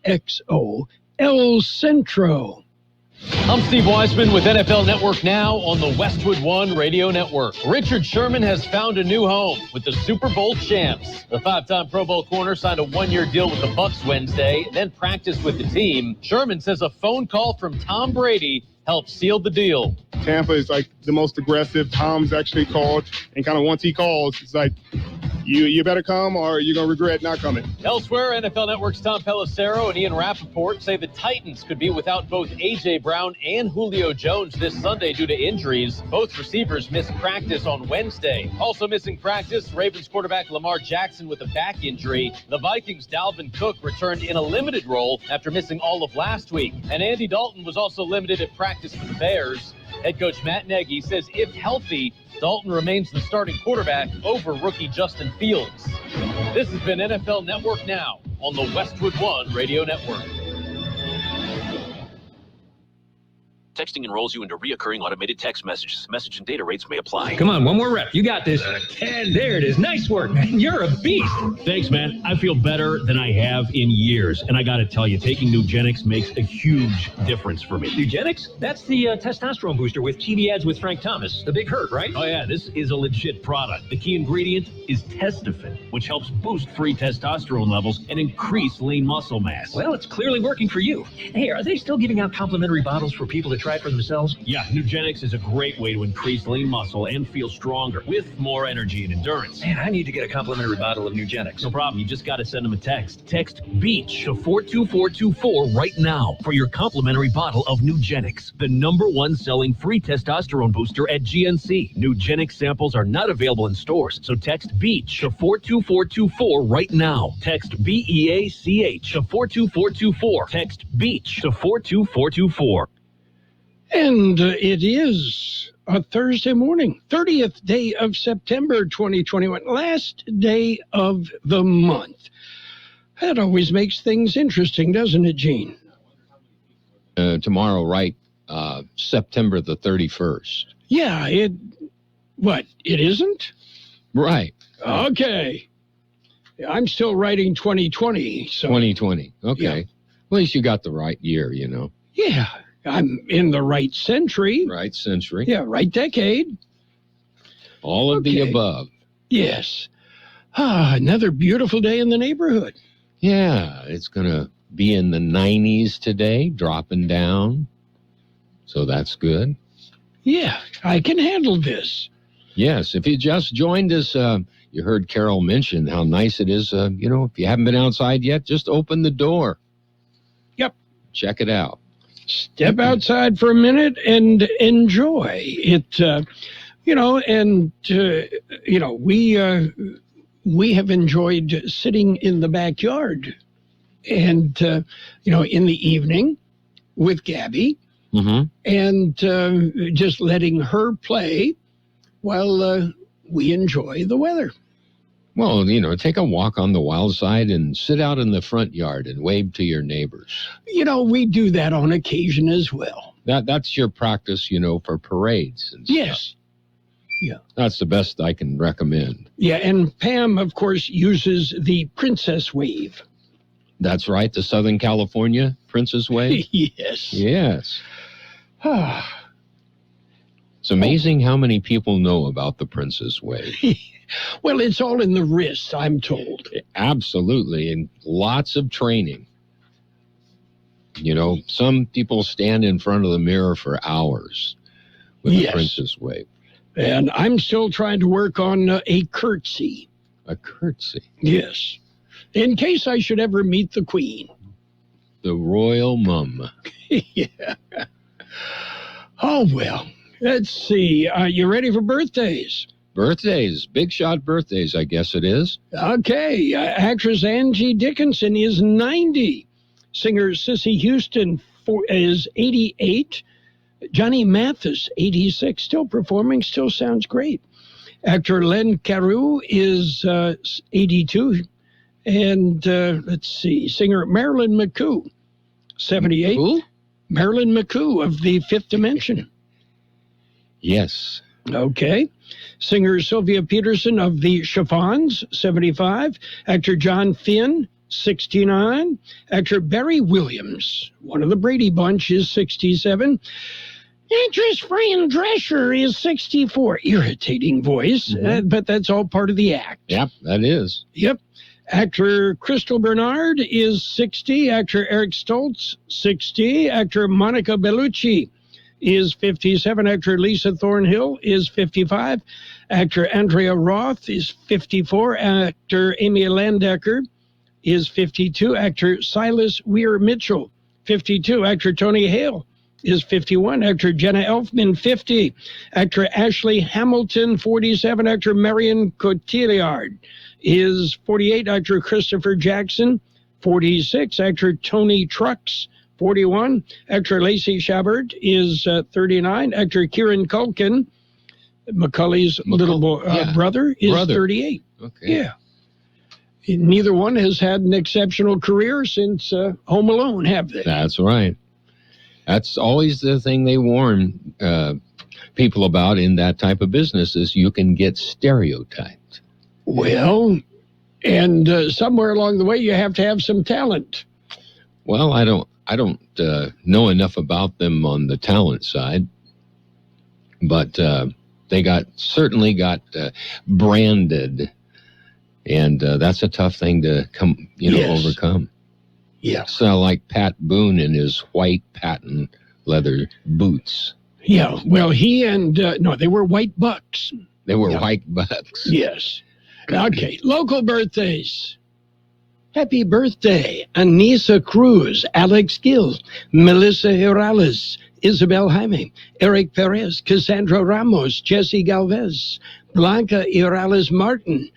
KXO El Centro. I'm Steve Weisman with NFL Network Now on the Westwood One Radio Network. Richard Sherman has found a new home with the Super Bowl champs. The five-time Pro Bowl corner signed a one-year deal with the Bucs Wednesday, then practiced with the team. Sherman says a phone call from Tom Brady helped seal the deal. Tampa is like the most aggressive. Tom's actually called, and kind of once he calls, it's like, you better come or you're going to regret not coming. Elsewhere, NFL Network's Tom Pelissero and Ian Rappaport say the Titans could be without both A.J. Brown and Julio Jones this Sunday due to injuries. Both receivers missed practice on Wednesday. Also missing practice, Ravens quarterback Lamar Jackson with a back injury. The Vikings' Dalvin Cook returned in a limited role after missing all of last week. And Andy Dalton was also limited at practice for the Bears. Head coach Matt Nagy says if healthy, Dalton remains the starting quarterback over rookie Justin Fields. This has been NFL Network Now on the Westwood One Radio Network. Texting enrolls you into reoccurring automated text messages. Message and data rates may apply. Come on, one more rep. You got this. And there it is. Nice work, man. You're a beast. Thanks, man. I feel better than I have in years. And I got to tell you, taking Nugenix makes a huge difference for me. Nugenix? That's the testosterone booster with TV ads with Frank Thomas. The big hurt, right? Oh, yeah. This is a legit product. The key ingredient is Testofen, which helps boost free testosterone levels and increase lean muscle mass. Well, it's clearly working for you. Hey, are they still giving out complimentary bottles for people to try for themselves? Yeah, Nugenix is a great way to increase lean muscle and feel stronger with more energy and endurance. Man, I need to get a complimentary bottle of Nugenix. No problem. You just got to send them a text. Text BEACH to 42424 right now for your complimentary bottle of Nugenix, the #1 selling free testosterone booster at GNC. Nugenix samples are not available in stores, so text BEACH to 42424 right now. Text BEACH to 42424. Text BEACH to 42424. And it is a Thursday morning, 30th day of September 2021, last day of the month. That always makes things interesting, doesn't it, Gene? Tomorrow, right? September the 31st. Yeah, it isn't? Right. Okay. I'm still writing 2020. So 2020. Okay. Yeah. At least you got the right year, you know. Yeah, I'm in the right century. Right century. Yeah, right decade. All of the above. Yes. Another beautiful day in the neighborhood. Yeah, it's going to be in the 90s today, dropping down. So that's good. Yeah, I can handle this. Yes, if you just joined us, you heard Carroll mention how nice it is. If you haven't been outside yet, just open the door. Yep. Check it out. Step outside for a minute and enjoy it. We have enjoyed sitting in the backyard and, in the evening with Gabby and just letting her play while we enjoy the weather. Well, take a walk on the wild side and sit out in the front yard and wave to your neighbors. We do that on occasion as well. That's your practice, for parades and stuff. Yes. Yeah. That's the best I can recommend. Yeah, and Pam, of course, uses the princess wave. That's right, the Southern California princess wave? Yes. Yes. It's amazing how many people know about the princess wave. Well, it's all in the wrist, I'm told. Absolutely, and lots of training. Some people stand in front of the mirror for hours with the princess wave. And I'm still trying to work on a curtsy. A curtsy? Yes. In case I should ever meet the queen. The royal mum. Yeah. Oh, well. Let's see. Are you ready for birthdays? Birthdays. Big shot birthdays, I guess it is. Okay. Actress Angie Dickinson is 90. Singer Sissy Houston is 88. Johnny Mathis, 86, still performing, still sounds great. Actor Len Carew is 82. And let's see, singer Marilyn McCoo, 78. Who? Marilyn McCoo of the Fifth Dimension. Yes. Okay. Singer Sylvia Peterson of the Chiffons, 75. Actor John Finn, 69. Actor Barry Williams, one of the Brady Bunch, is 67. Actress Fran Drescher is 64. Irritating voice, but that's all part of the act. Yep, that is. Yep. Actor Crystal Bernard is 60. Actor Eric Stoltz, 60. Actor Monica Bellucci is 57. Actor Lisa Thornhill is 55. Actor Andrea Roth is 54. Actor Amy Landecker is 52. Actor Silas Weir Mitchell, 52. Actor Tony Hale is 51. Actor Jenna Elfman, 50. Actor Ashley Hamilton, 47. Actor Marion Cotillard is 48. Actor Christopher Jackson, 46. Actor Tony Trucks, 41. Actor Lacey Chabert is 39. Actor Kieran Culkin, Macaulay's little brother, is 38. Okay. Yeah. Neither one has had an exceptional career since Home Alone, have they? That's right. That's always the thing they warn people about in that type of business is you can get stereotyped. Well, and somewhere along the way you have to have some talent. Well, I don't know enough about them on the talent side, but they certainly got branded, and that's a tough thing to overcome. Yeah. So like Pat Boone in his white patent leather boots. Yeah. Well, he and they were white bucks. They were white bucks. Yes. Okay. Local birthdays. Happy birthday, Anissa Cruz, Alex Gill, Melissa Hirales, Isabel Jaime, Eric Perez, Cassandra Ramos, Jesse Galvez, Blanca Hirales Martin,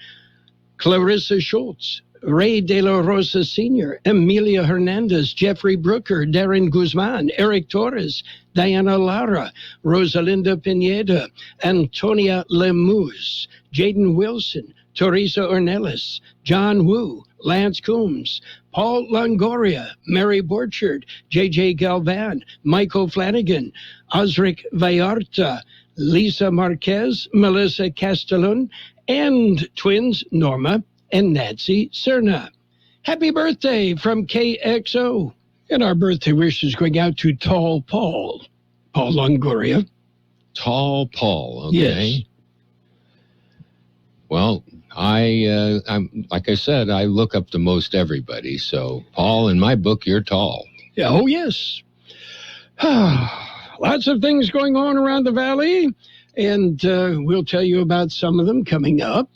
Clarissa Schultz, Ray De La Rosa Sr., Emilia Hernandez, Jeffrey Brooker, Darren Guzman, Eric Torres, Diana Lara, Rosalinda Pineda, Antonia Lemus, Jaden Wilson, Teresa Ornelas, John Wu, Lance Coombs, Paul Longoria, Mary Borchard, J.J. Galvan, Michael Flanagan, Osric Vallarta, Lisa Marquez, Melissa Castellon, and twins Norma and Nancy Cerna. Happy birthday from KXO. And our birthday wishes going out to Tall Paul Longoria. Tall Paul, okay. Yes. Well, I'm like I said, I look up to most everybody. So, Paul, in my book, you're tall. Yeah, oh, yes. Lots of things going on around the valley, and we'll tell you about some of them coming up.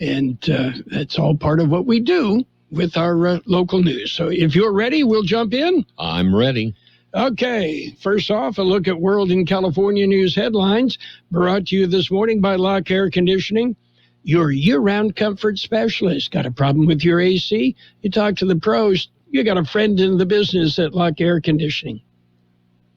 And that's all part of what we do with our local news. So if you're ready, we'll jump in. I'm ready. Okay, first off, a look at World and California news headlines brought to you this morning by Lock Air Conditioning, your year-round comfort specialist. Got a problem with your AC? You talk to the pros. You got a friend in the business at Lock Air Conditioning.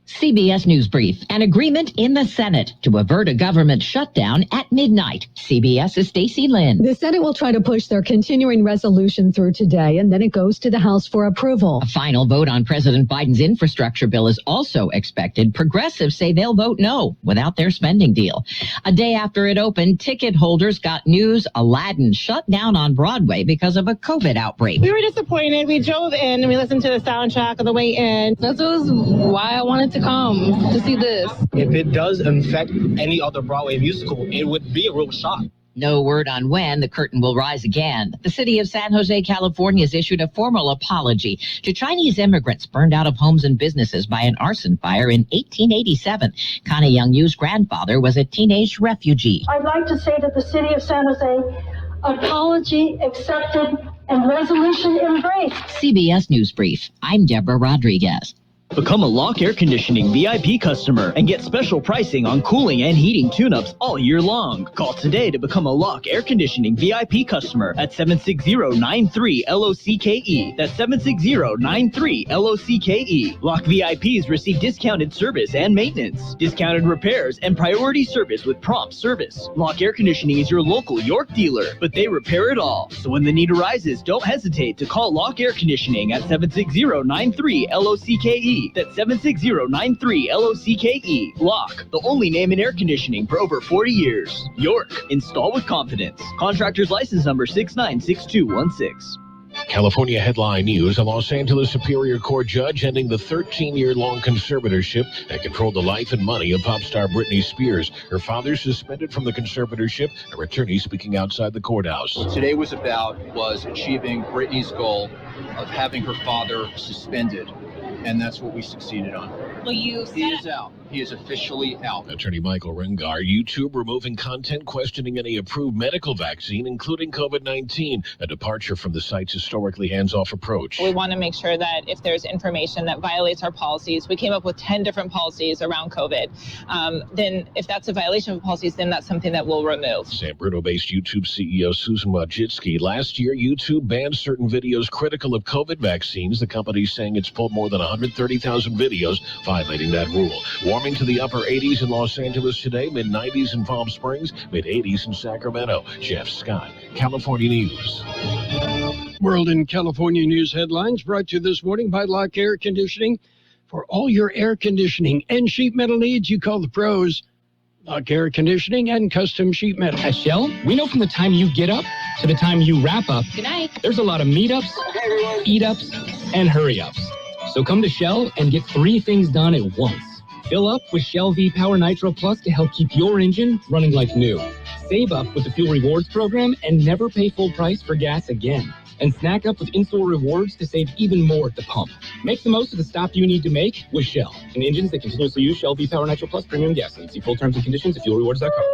CBS News Brief. An agreement in the Senate to avert a government shutdown at midnight. CBS's Stacey Lynn. The Senate will try to push their continuing resolution through today, and then it goes to the House for approval. A final vote on President Biden's infrastructure bill is also expected. Progressives say they'll vote no without their spending deal. A day after it opened, ticket holders got news Aladdin shut down on Broadway because of a COVID outbreak. We were disappointed. We drove in and we listened to the soundtrack on the way in. This was why I wanted to come to see this. If it does infect any other Broadway musical, it would be a real shock. No word on when the curtain will rise again. The city of San Jose, California has issued a formal apology to Chinese immigrants burned out of homes and businesses by an arson fire in 1887. Connie Young Yu's grandfather was a teenage refugee. I'd like to say to the city of San Jose, apology accepted and resolution embraced. CBS News Brief. I'm Deborah Rodriguez. Become a Lock Air Conditioning VIP customer and get special pricing on cooling and heating tune-ups all year long. Call today to become a Lock Air Conditioning VIP customer at 760-93-LOCKE. That's 760-93-LOCKE. Lock VIPs receive discounted service and maintenance, discounted repairs, and priority service with prompt service. Lock Air Conditioning is your local York dealer, but they repair it all. So when the need arises, don't hesitate to call Lock Air Conditioning at 760-93-LOCKE. That's 760-93-LOCKE. Lock, the only name in air conditioning for over 40 years. York, install with confidence. Contractor's license number 696216. California headline news: a Los Angeles Superior Court judge ending the 13-year-long conservatorship that controlled the life and money of pop star Britney Spears. Her father suspended from the conservatorship, her attorney speaking outside the courthouse. What today was achieving Britney's goal of having her father suspended, and that's what we succeeded on. Well, he is out. He is officially out. Attorney Michael Rengar: YouTube removing content questioning any approved medical vaccine, including COVID-19, a departure from the site's historically hands-off approach. We want to make sure that if there's information that violates our policies, we came up with 10 different policies around COVID. Then if that's a violation of policies, then that's something that we'll remove. San Bruno-based YouTube CEO Susan Wojcicki: last year, YouTube banned certain videos critical of COVID vaccines. The company saying it's pulled more than 130,000 videos violating that rule. Warming to the upper 80s in Los Angeles today, mid-90s in Palm Springs, mid-80s in Sacramento. Jeff Scott, California News. World and California news headlines brought to you this morning by Lock Air Conditioning. For all your air conditioning and sheet metal needs, you call the pros. Lock Air Conditioning and Custom Sheet Metal. At Shell, we know from the time you get up to the time you wrap up, Good night. There's a lot of meetups, eat-ups, and hurry-ups. So come to Shell and get 3 things done at once. Fill up with Shell V-Power Nitro Plus to help keep your engine running like new. Save up with the Fuel Rewards program and never pay full price for gas again. And snack up with in-store rewards to save even more at the pump. Make the most of the stop you need to make with Shell. And engines that continuously use Shell V-Power Nitro Plus premium gasoline. See full terms and conditions at fuelrewards.com.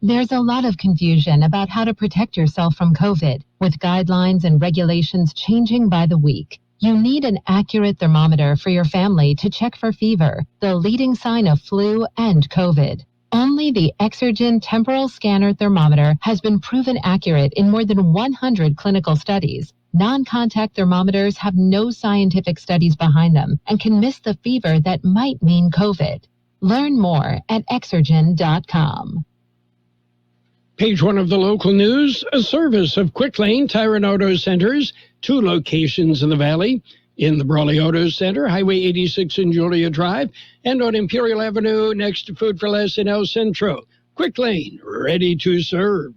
There's a lot of confusion about how to protect yourself from COVID, with guidelines and regulations changing by the week. You need an accurate thermometer for your family to check for fever, the leading sign of flu and COVID. Only the Exergen temporal scanner thermometer has been proven accurate in more than 100 clinical studies. Non-contact thermometers have no scientific studies behind them and can miss the fever that might mean COVID. Learn more at Exergen.com. Page 1 of the local news, a service of Quick Lane Tire and Auto Centers, 2 locations in the Valley, in the Brawley Auto Center, Highway 86 in Julia Drive, and on Imperial Avenue next to Food for Less in El Centro. Quick Lane, ready to serve.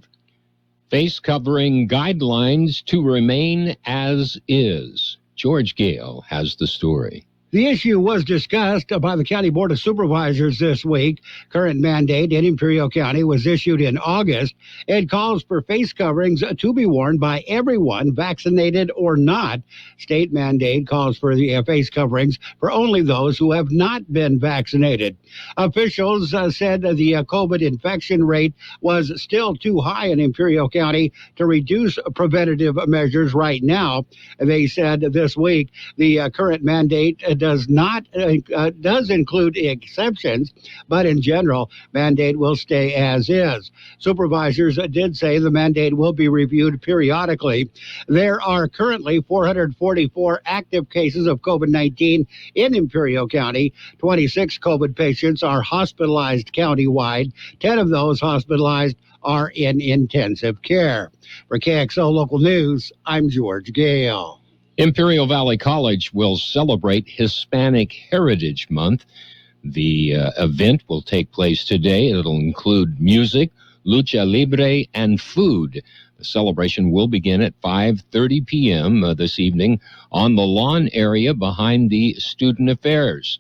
Face covering guidelines to remain as is. George Gale has the story. The issue was discussed by the County Board of Supervisors this week. Current mandate in Imperial County was issued in August. It calls for face coverings to be worn by everyone, vaccinated or not. State mandate calls for the face coverings for only those who have not been vaccinated. Officials said the COVID infection rate was still too high in Imperial County to reduce preventative measures right now. They said this week the current mandate does include exceptions, but in general, mandate will stay as is. Supervisors did say the mandate will be reviewed periodically. There are currently 444 active cases of COVID-19 in Imperial County. 26 COVID patients are hospitalized countywide. 10 of those hospitalized are in intensive care. For KXO Local News, I'm George Gale. Imperial Valley College will celebrate Hispanic Heritage Month. The event will take place today. It'll include music, lucha libre, and food. The celebration will begin at 5:30 p.m. This evening on the lawn area behind the Student Affairs.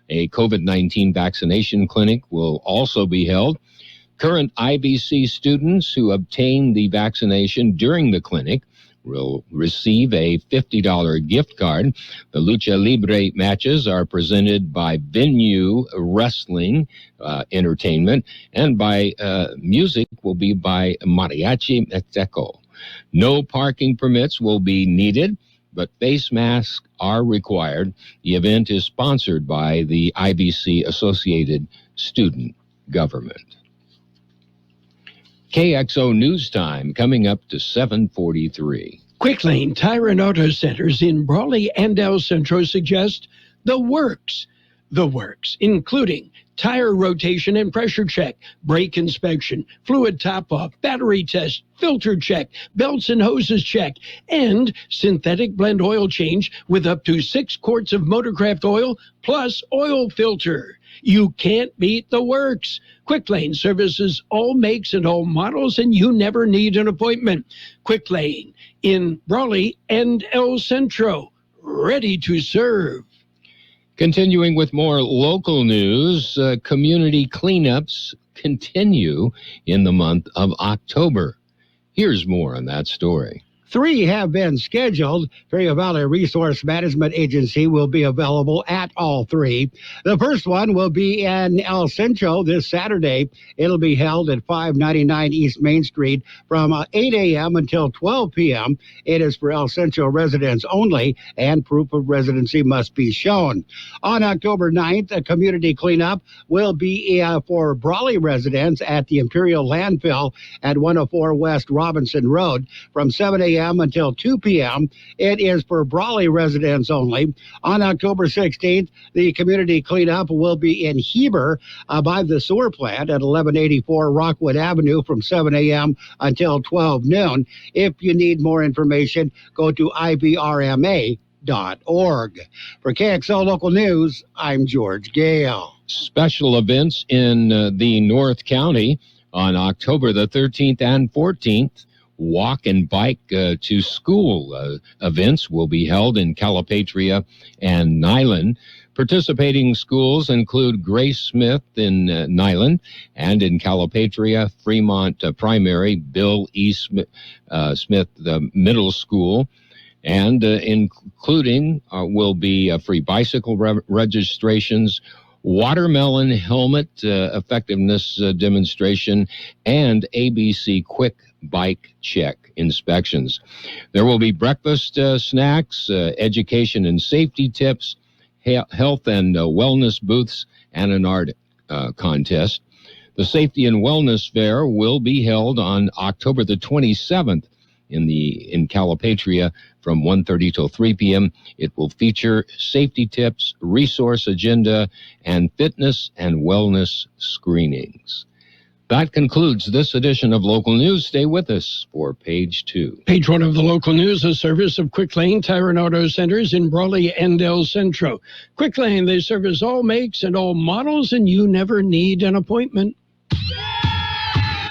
A COVID-19 vaccination clinic will also be held. Current IVC students who obtain the vaccination during the clinic will receive a $50 gift card. The Lucha Libre matches are presented by Venue Wrestling Entertainment, and by music will be by Mariachi Mexico. No parking permits will be needed, but face masks are required. The event is sponsored by the IVC Associated Student Government. KXO News Time coming up to 7:43. Quick Lane Tire and Auto Centers in Brawley and El Centro suggest the works. the works, including tire rotation and pressure check, brake inspection, fluid top-off, battery test, filter check, belts and hoses check, and synthetic blend oil change with up to 6 quarts of Motorcraft oil plus oil filter. You can't beat the works. Quick Lane services all makes and all models, and you never need an appointment. Quick Lane in Brawley and El Centro, ready to serve. Continuing with more local news, community cleanups continue in the month of October. Here's more on that story. 3 have been scheduled. Frio Valley Resource Management Agency will be available at all 3. The first one will be in El Centro this Saturday. It'll be held at 599 East Main Street from 8 a.m. until 12 p.m. It is for El Centro residents only, and proof of residency must be shown. On October 9th, a community cleanup will be for Brawley residents at the Imperial Landfill at 104 West Robinson Road from 7 a.m. until 2 p.m. It is for Brawley residents only. On October 16th, the community cleanup will be in Heber by the sewer plant at 1184 Rockwood Avenue from 7 a.m. until 12 noon. If you need more information, go to ivrma.org. For KXO Local News, I'm George Gale. Special events in the North County on October the 13th and 14th. Walk and bike to school events will be held in Calipatria and Nyland. Participating schools include Grace Smith in Nyland, and in Calipatria, Fremont Primary, Bill E. Smith Middle School, and including will be free bicycle registrations, watermelon helmet effectiveness demonstration, and ABC Quick Bike Check inspections. There will be breakfast snacks, education and safety tips, health and wellness booths, and an art contest. The Safety and Wellness Fair will be held on October the 27th in Calipatria from 1:30 till 3 p.m. It will feature safety tips, resource agenda, and fitness and wellness screenings. That concludes this edition of Local News. Stay with us for Page 2. Page 1 of the Local News, a service of Quick Lane Tire and Auto Centers in Brawley and El Centro. Quick Lane, they service all makes and all models, and you never need an appointment.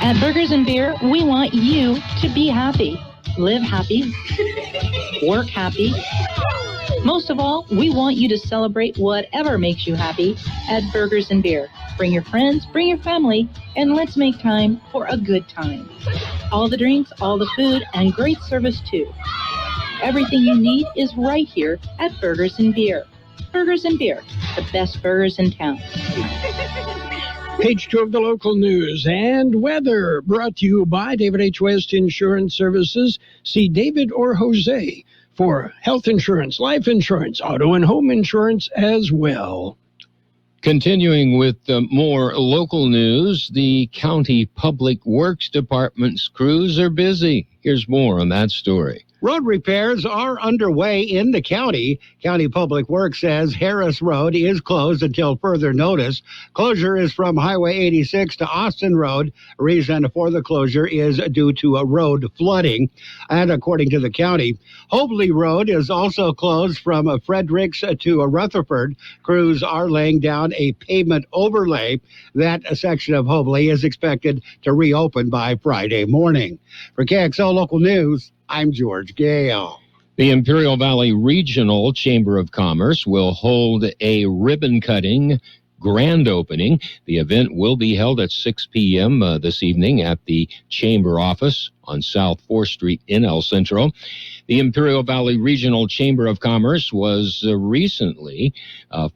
At Burgers and Beer, we want you to be happy. Live happy. Work happy. Most of all, we want you to celebrate whatever makes you happy at Burgers and Beer. Bring your friends, bring your family, and let's make time for a good time. All the drinks, all the food, and great service too. Everything you need is right here at Burgers and Beer. Burgers and Beer, the best burgers in town. Page 2 of the Local News and weather, brought to you by David H. West Insurance Services. See David or Jose for health insurance, life insurance, auto and home insurance as well. Continuing with more local news, the County Public Works Department's crews are busy. Here's more on that story. Road repairs are underway in the county. County Public Works says Harris Road is closed until further notice. Closure is from Highway 86 to Austin Road. Reason for the closure is due to a road flooding. And according to the county, Hobley Road is also closed from Fredericks to Rutherford. Crews are laying down a pavement overlay. That section of Hobley is expected to reopen by Friday morning. For KXO Local News, I'm George Gale. The Imperial Valley Regional Chamber of Commerce will hold a ribbon-cutting grand opening. The event will be held at 6 p.m. This evening at the Chamber office on South 4th Street in El Centro. The Imperial Valley Regional Chamber of Commerce was recently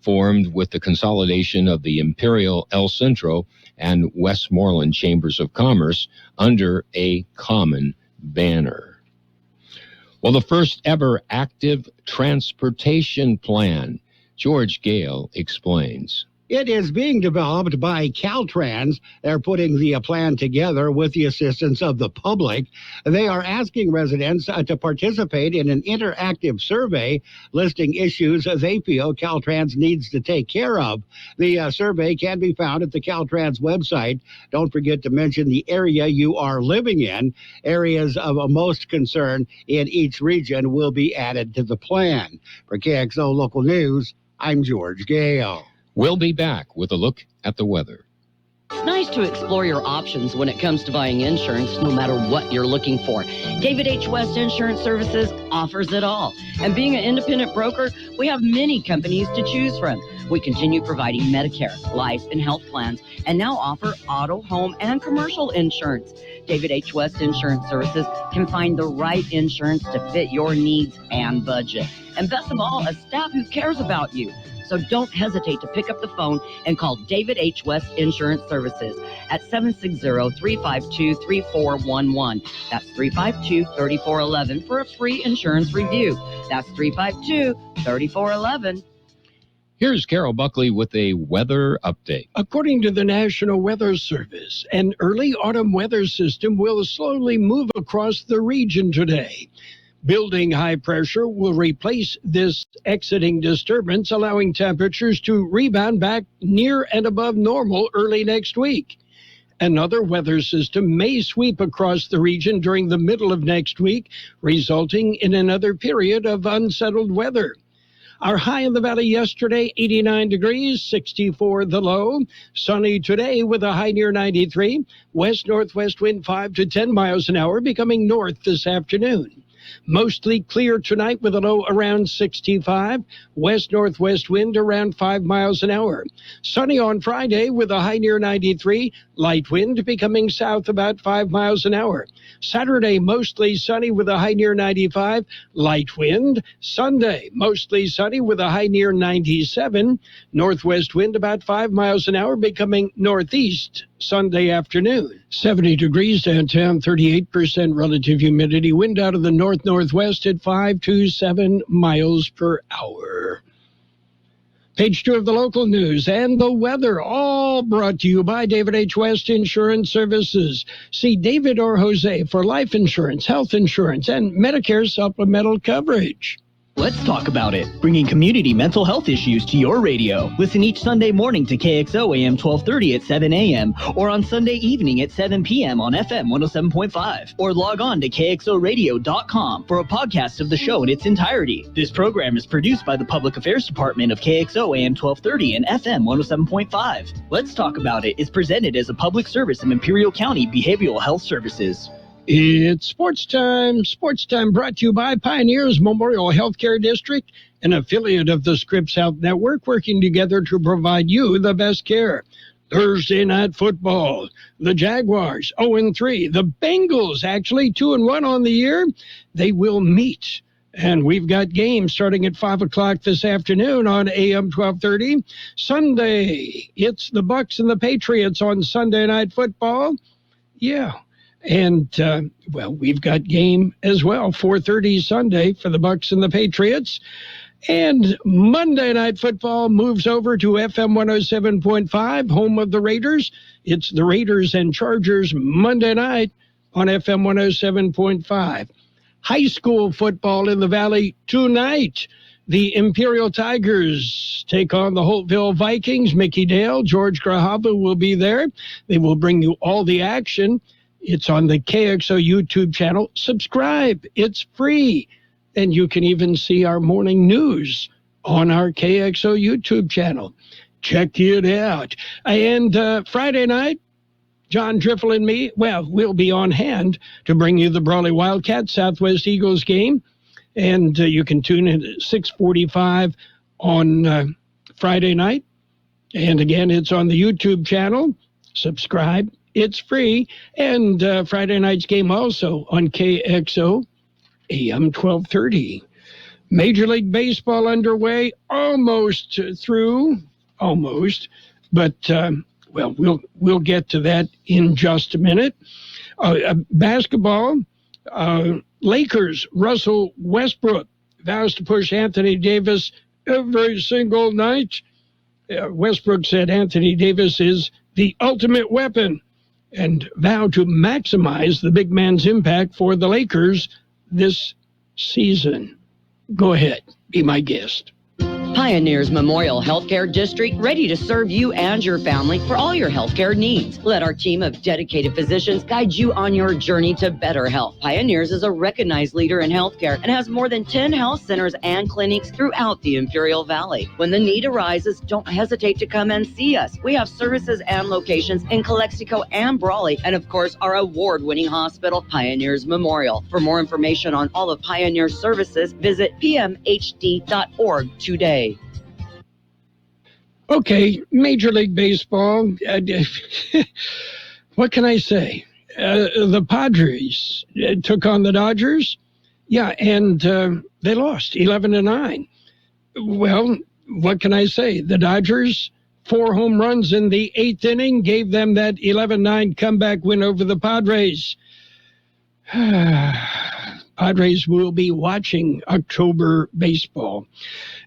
formed with the consolidation of the Imperial, El Centro, and Westmoreland Chambers of Commerce under a common banner. Well, the first ever active transportation plan, George Gale explains. It is being developed by Caltrans. They're putting the plan together with the assistance of the public. They are asking residents to participate in an interactive survey listing issues they feel Caltrans needs to take care of. The survey can be found at the Caltrans website. Don't forget to mention the area you are living in. Areas of most concern in each region will be added to the plan. For KXO Local News, I'm George Gale. We'll be back with a look at the weather. It's nice to explore your options when it comes to buying insurance, no matter what you're looking for. David H. West Insurance Services offers it all. And being an independent broker, we have many companies to choose from. We continue providing Medicare, life, and health plans, and now offer auto, home, and commercial insurance. David H. West Insurance Services can find the right insurance to fit your needs and budget. And best of all, a staff who cares about you. So don't hesitate to pick up the phone and call David H. West Insurance Services at 760-352-3411. That's 352-3411 for a free insurance review. That's 352-3411. Here's Carroll Buckley with a weather update. According to the National Weather Service, an early autumn weather system will slowly move across the region today. Building high pressure will replace this exiting disturbance, allowing temperatures to rebound back near and above normal early next week. Another weather system may sweep across the region during the middle of next week, resulting in another period of unsettled weather. Our high in the valley yesterday, 89 degrees, 64 the low. Sunny today with a high near 93. West-northwest wind 5 to 10 miles an hour, becoming north this afternoon. Mostly clear tonight with a low around 65. West-northwest wind around 5 miles an hour. Sunny on Friday with a high near 93. Light wind becoming south about 5 miles an hour. Saturday, mostly sunny with a high near 95. Light wind. Sunday, mostly sunny with a high near 97. Northwest wind about 5 miles an hour, becoming northeast Sunday afternoon. 70 degrees downtown, 38% relative humidity. Wind out of the north-northwest at 5 to 7 miles per hour. Page 2 of the local news and the weather, all brought to you by David H. West Insurance Services. See David or Jose for life insurance, health insurance, and Medicare supplemental coverage. Let's talk about it. Bringing community mental health issues to your radio. Listen each Sunday morning to KXO AM 1230 at 7 a.m. or on Sunday evening at 7 p.m. on FM 107.5. Or log on to KXORadio.com for a podcast of the show in its entirety. This program is produced by the Public Affairs Department of KXO AM 1230 and FM 107.5. Let's Talk About It is presented as a public service of Imperial County Behavioral Health Services. It's sports time. Sports time brought to you by Pioneers Memorial Healthcare District, an affiliate of the Scripps Health Network, working together to provide you the best care. Thursday night football. The Jaguars 0-3. The Bengals actually 2-1 on the year. They will meet. And we've got games starting at 5 o'clock this afternoon on AM 1230. Sunday, it's the Bucks and the Patriots on Sunday night football. Yeah. And, we've got game as well, 4:30 Sunday for the Bucks and the Patriots. And Monday Night Football moves over to FM 107.5, home of the Raiders. It's the Raiders and Chargers Monday night on FM 107.5. High school football in the Valley tonight. The Imperial Tigers take on the Holtville Vikings. Mickey Dale, George Grahava will be there. They will bring you all the action. It's on the KXO YouTube channel. Subscribe. It's free. And you can even see our morning news on our KXO YouTube channel. Check it out. And Friday night, John Driffel and me, we'll be on hand to bring you the Brawley Wildcats Southwest Eagles game. And you can tune in at 6:45 on Friday night. And again, it's on the YouTube channel. Subscribe. It's free. And Friday night's game also on KXO AM 1230. Major League Baseball underway, almost through, but we'll get to that in just a minute. Basketball, Lakers, Russell Westbrook vows to push Anthony Davis every single night. Westbrook said Anthony Davis is the ultimate weapon and vowed to maximize the big man's impact for the Lakers this season. Go ahead, be my guest. Pioneers Memorial Healthcare District, ready to serve you and your family for all your healthcare needs. Let our team of dedicated physicians guide you on your journey to better health. Pioneers is a recognized leader in healthcare and has more than 10 health centers and clinics throughout the Imperial Valley. When the need arises, don't hesitate to come and see us. We have services and locations in Calexico and Brawley, and of course, our award-winning hospital, Pioneers Memorial. For more information on all of Pioneer's services, visit pmhd.org today. Okay, Major League Baseball. What can I say? The Padres took on the Dodgers. Yeah, and they lost 11-9. Well, what can I say? The Dodgers, 4 home runs in the 8th inning, gave them that 11-9 comeback win over the Padres. Padres will be watching October baseball.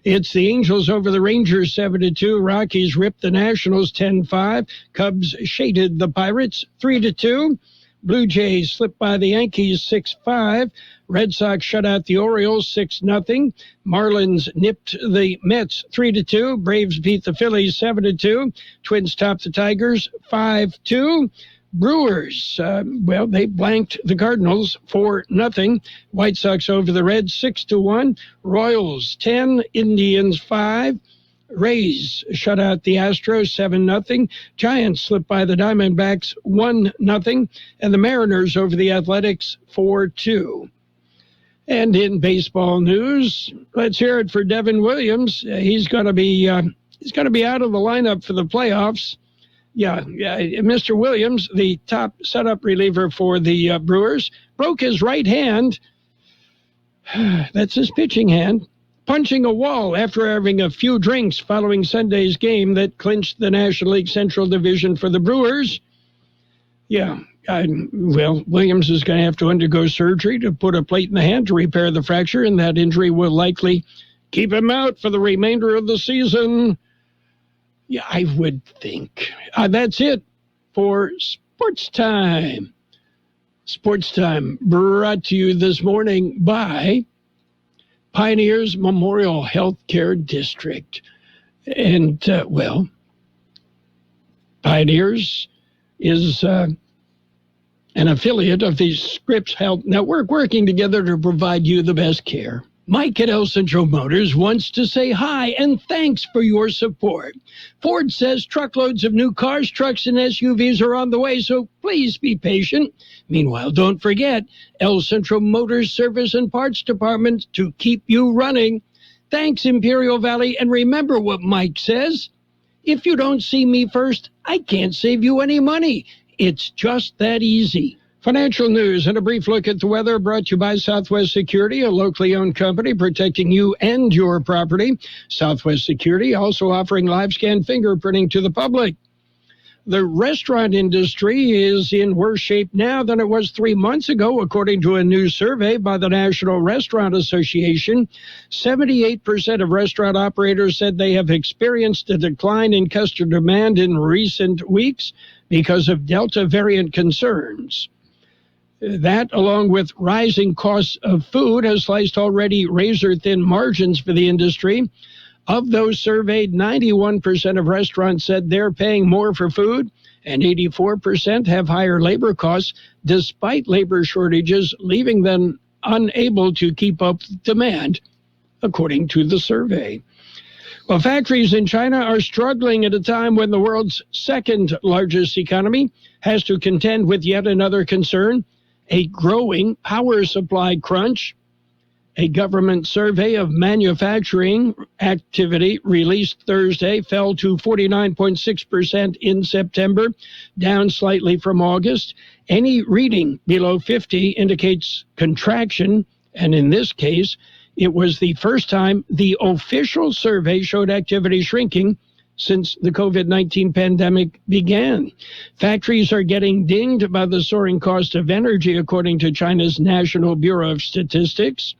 It's the Angels over the Rangers 7-2. Rockies ripped the Nationals 10-5. Cubs shaded the Pirates 3-2. Blue Jays slipped by the Yankees 6-5. Red Sox shut out the Orioles 6-0. Marlins nipped the Mets 3-2. Braves beat the Phillies 7-2. Twins topped the Tigers 5-2. Brewers, they blanked the Cardinals 4-0. White Sox over the Reds 6-1. Royals 10, Indians 5. Rays shut out the Astros 7-0. Giants slipped by the Diamondbacks 1-0. And the Mariners over the Athletics 4-2. And in baseball news, let's hear it for Devin Williams. He's going to be out of the lineup for the playoffs. Yeah, Mr. Williams, the top setup reliever for the Brewers, broke his right hand. That's his pitching hand. Punching a wall after having a few drinks following Sunday's game that clinched the National League Central Division for the Brewers. Yeah, Williams is going to have to undergo surgery to put a plate in the hand to repair the fracture, and that injury will likely keep him out for the remainder of the season. Yeah, I would think. That's it for Sports Time. Sports Time brought to you this morning by Pioneers Memorial Healthcare District. And, Pioneers is an affiliate of the Scripps Health Network, working together to provide you the best care. Mike at El Centro Motors wants to say hi and thanks for your support. Ford says truckloads of new cars, trucks, and SUVs are on the way, so please be patient. Meanwhile, don't forget El Centro Motors Service and Parts Department to keep you running. Thanks, Imperial Valley, and remember what Mike says. If you don't see me first, I can't save you any money. It's just that easy. Financial news and a brief look at the weather brought to you by Southwest Security, a locally owned company protecting you and your property. Southwest Security also offering live scan fingerprinting to the public. The restaurant industry is in worse shape now than it was 3 months ago, according to a new survey by the National Restaurant Association. 78% of restaurant operators said they have experienced a decline in customer demand in recent weeks because of Delta variant concerns. That, along with rising costs of food, has sliced already razor-thin margins for the industry. Of those surveyed, 91% of restaurants said they're paying more for food, and 84% have higher labor costs, despite labor shortages, leaving them unable to keep up with demand, according to the survey. Well, factories in China are struggling at a time when the world's second largest economy has to contend with yet another concern, a growing power supply crunch. A government survey of manufacturing activity released Thursday fell to 49.6% in September, down slightly from August. Any reading below 50 indicates contraction, and in this case, it was the first time the official survey showed activity shrinking since the COVID-19 pandemic began. Factories are getting dinged by the soaring cost of energy, according to China's National Bureau of Statistics.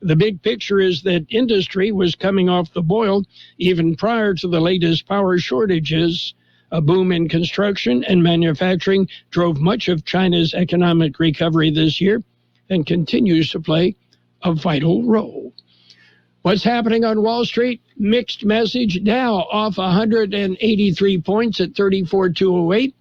The big picture is that industry was coming off the boil even prior to the latest power shortages. A boom in construction and manufacturing drove much of China's economic recovery this year and continues to play a vital role. What's happening on Wall Street? Mixed message. Dow off 183 points at 34,208.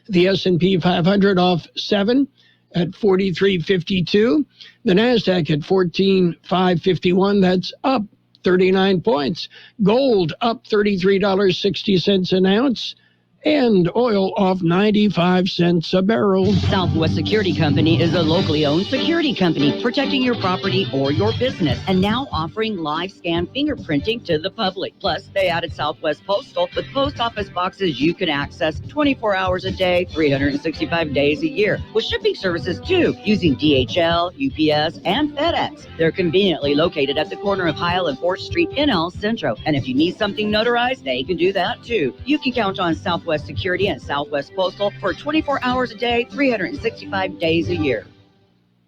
The S&P 500 off 7 at 43.52. The NASDAQ at 14,551. That's up 39 points. Gold up $33.60 an ounce. And oil off 95 cents a barrel. Southwest Security Company is a locally owned security company protecting your property or your business and now offering live scan fingerprinting to the public. Plus, they added Southwest Postal with post office boxes you can access 24 hours a day, 365 days a year, with shipping services too, using DHL, UPS, and FedEx. They're conveniently located at the corner of Heil and 4th Street in El Centro. And if you need something notarized, they can do that too. You can count on Southwest Security and Southwest Postal for 24 hours a day, 365 days a year.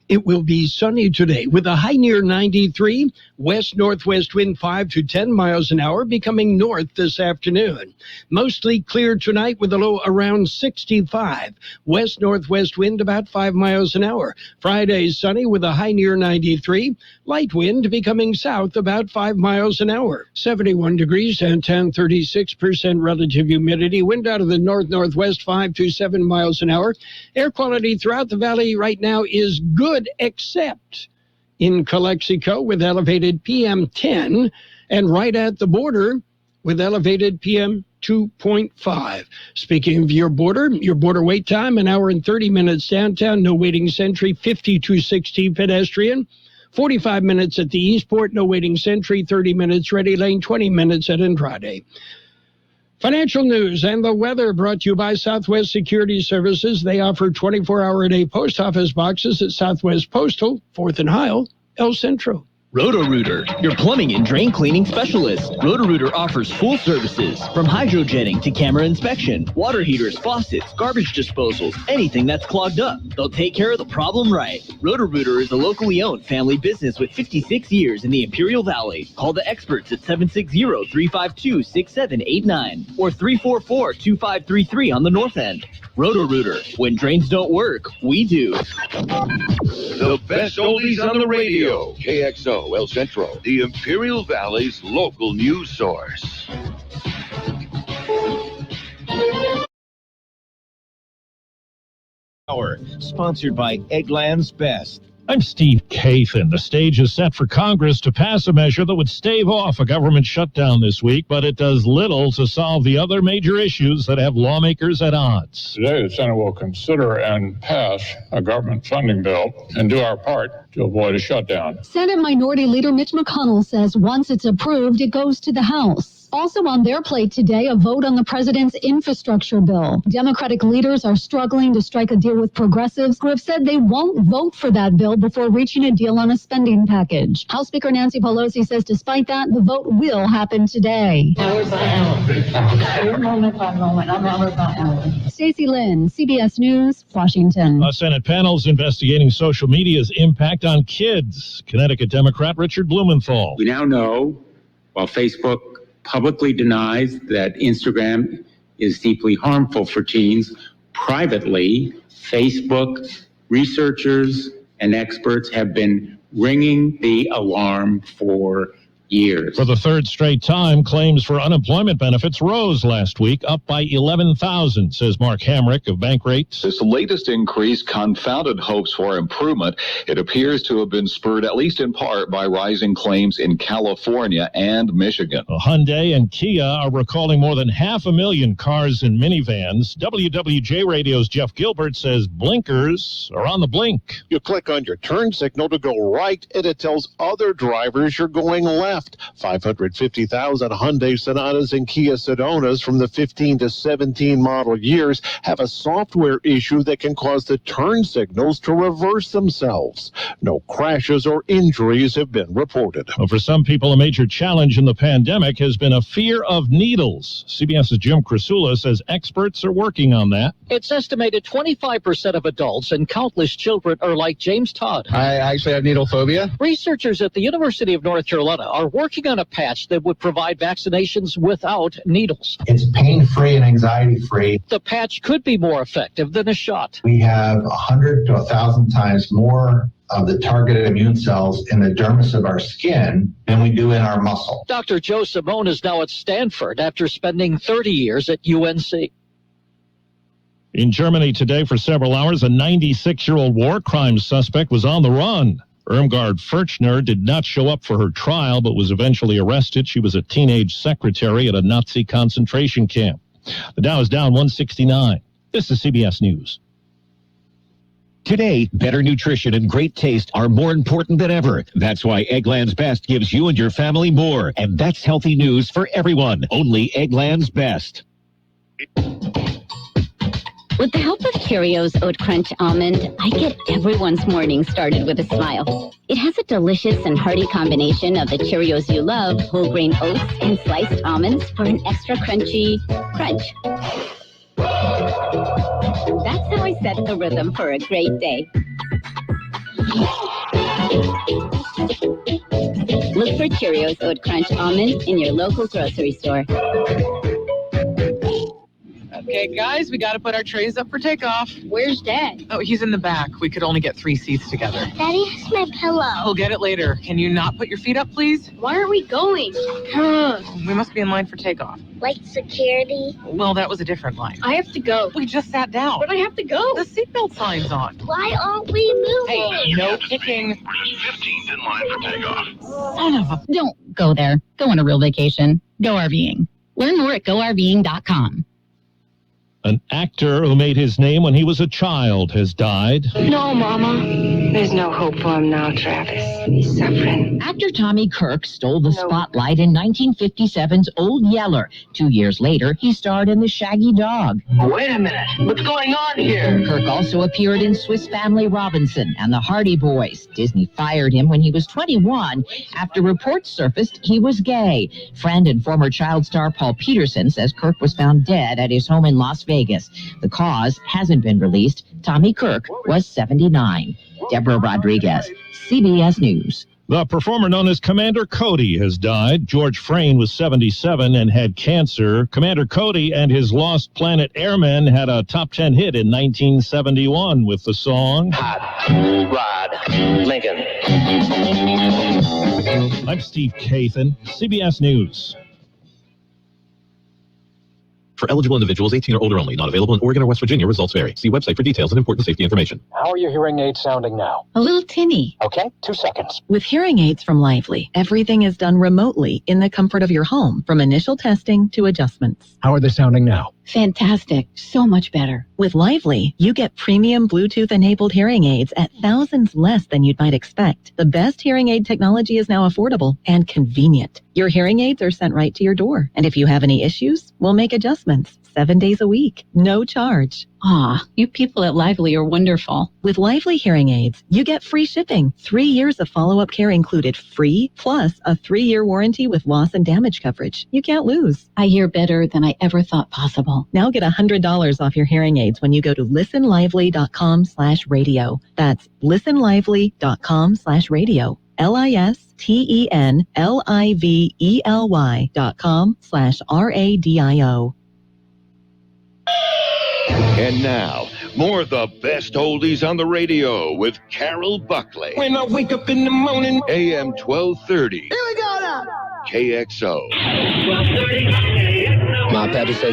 It will be sunny today with a high near 93, west-northwest wind 5 to 10 miles an hour, becoming north this afternoon. Mostly clear tonight with a low around 65, west-northwest wind about 5 miles an hour. Friday sunny with a high near 93, light wind becoming south about 5 miles an hour. 71 degrees downtown, 36% relative humidity, wind out of the north-northwest 5 to 7 miles an hour. Air quality throughout the valley right now is good, except in Calexico with elevated PM 10 and right at the border with elevated PM 2.5. Speaking of your border wait time, 1 hour and 30 minutes downtown, no waiting sentry, 5260 pedestrian. 45 minutes at the Eastport, no waiting sentry, 30 minutes ready lane, 20 minutes at Andrade. Financial news and the weather brought to you by Southwest Security Services. They offer 24-hour-a-day post office boxes at Southwest Postal, 4th and Heil, El Centro. Roto-Rooter, your plumbing and drain cleaning specialist. Roto-Rooter offers full services, from hydrojetting to camera inspection, water heaters, faucets, garbage disposals, anything that's clogged up. They'll take care of the problem right. Roto-Rooter is a locally owned family business with 56 years in the Imperial Valley. Call the experts at 760-352-6789 or 344-2533 on the north end. Roto-Rooter, when drains don't work, we do. The best oldies on the radio. KXO El Centro, the Imperial Valley's local news source. Hour, sponsored by Eggland's Best. I'm Steve Kathan. The stage is set for Congress to pass a measure that would stave off a government shutdown this week, but it does little to solve the other major issues that have lawmakers at odds. Today, the Senate will consider and pass a government funding bill and do our part to avoid a shutdown. Senate Minority Leader Mitch McConnell says once it's approved, it goes to the House. Also on their plate today, a vote on the president's infrastructure bill. Democratic leaders are struggling to strike a deal with progressives who have said they won't vote for that bill before reaching a deal on a spending package. House Speaker Nancy Pelosi says despite that, the vote will happen today. Hour by hour. Moment by moment. I'm hour by hour. Stacey Lynn, CBS News, Washington. A Senate panel is investigating social media's impact on kids. Connecticut Democrat Richard Blumenthal. We now know, while Facebook publicly denies that Instagram is deeply harmful for teens, privately, Facebook researchers and experts have been ringing the alarm for years. For the third straight time, claims for unemployment benefits rose last week, up by 11,000, says Mark Hamrick of Bankrate. This latest increase confounded hopes for improvement. It appears to have been spurred, at least in part, by rising claims in California and Michigan. Hyundai and Kia are recalling more than 500,000 cars and minivans. WWJ Radio's Jeff Gilbert says blinkers are on the blink. You click on your turn signal to go right, and it tells other drivers you're going left. left. 550,000 Hyundai Sonatas and Kia Sedonas from the 15 to 17 model years have a software issue that can cause the turn signals to reverse themselves. No crashes or injuries have been reported. Well, for some people, a major challenge in the pandemic has been a fear of needles. CBS's Jim Crisula says experts are working on that. It's estimated 25% of adults and countless children are like James Todd. I actually have needle phobia. Researchers at the University of North Carolina are working on a patch that would provide vaccinations without needles. It's pain-free and anxiety-free. The patch could be more effective than a shot. We have 100 to 1,000 times more of the targeted immune cells in the dermis of our skin than we do in our muscle. Dr. Joe Simone is now at Stanford after spending 30 years at UNC. In Germany today, for several hours, a 96-year-old war crimes suspect was on the run. Irmgard Furchner did not show up for her trial, but was eventually arrested. She was a teenage secretary at a Nazi concentration camp. The Dow is down 169. This is CBS News. Today, better nutrition and great taste are more important than ever. That's why Eggland's Best gives you and your family more. And that's healthy news for everyone. Only Eggland's Best. With the help of Cheerios Oat Crunch Almond, I get everyone's morning started with a smile. It has a delicious and hearty combination of the Cheerios you love, whole grain oats, and sliced almonds for an extra crunchy crunch. That's how I set the rhythm for a great day. Look for Cheerios Oat Crunch Almond in your local grocery store. Okay, guys, we got to put our trays up for takeoff. Where's Dad? Oh, he's in the back. We could only get 3 seats together. Daddy has my pillow. We'll get it later. Can you not put your feet up, please? Why are we going? We must be in line for takeoff. Like security? Well, that was a different line. I have to go. We just sat down. But I have to go. The seatbelt sign's on. Why aren't we moving? Hey, no kicking. 15th in line for takeoff. Son of a... Don't go there. Go on a real vacation. Go RVing. Learn more at GoRVing.com. An actor who made his name when he was a child has died. No, Mama. There's no hope for him now, Travis. He's suffering. Actor Tommy Kirk stole the spotlight in 1957's Old Yeller. 2 years later, he starred in The Shaggy Dog. Wait a minute. What's going on here? Kirk also appeared in Swiss Family Robinson and The Hardy Boys. Disney fired him when he was 21 after reports surfaced he was gay. Friend and former child star Paul Peterson says Kirk was found dead at his home in Las Vegas. The cause hasn't been released. Tommy Kirk was 79. Deborah Rodriguez, CBS News. The performer known as Commander Cody has died. George Frayne was 77 and had cancer. Commander Cody and his Lost Planet Airmen had a top 10 hit in 1971 with the song Hot Rod Lincoln. I'm Steve Kathan, CBS News. For eligible individuals 18 or older only. Not available in Oregon or West Virginia. Results vary. See website for details and important safety information. How are your hearing aids sounding now? A little tinny. Okay, 2 seconds. With hearing aids from Lively, everything is done remotely in the comfort of your home, from initial testing to adjustments. How are they sounding now? Fantastic. So much better. With Lively, you get premium Bluetooth-enabled hearing aids at thousands less than you might expect. The best hearing aid technology is now affordable and convenient. Your hearing aids are sent right to your door. And if you have any issues, we'll make adjustments 7 days a week. No charge. Aw, you people at Lively are wonderful. With Lively hearing aids, you get free shipping, 3 years of follow-up care included free, plus a 3-year warranty with loss and damage coverage. You can't lose. I hear better than I ever thought possible. Now get $100 off your hearing aids when you go to listenlively.com/radio. That's listenlively.com/radio. listenlively.com/radio. And now, more of the best oldies on the radio with Carroll Buckley. When I wake up in the morning. AM 1230. Here we go now. KXO. 1230. My pappy said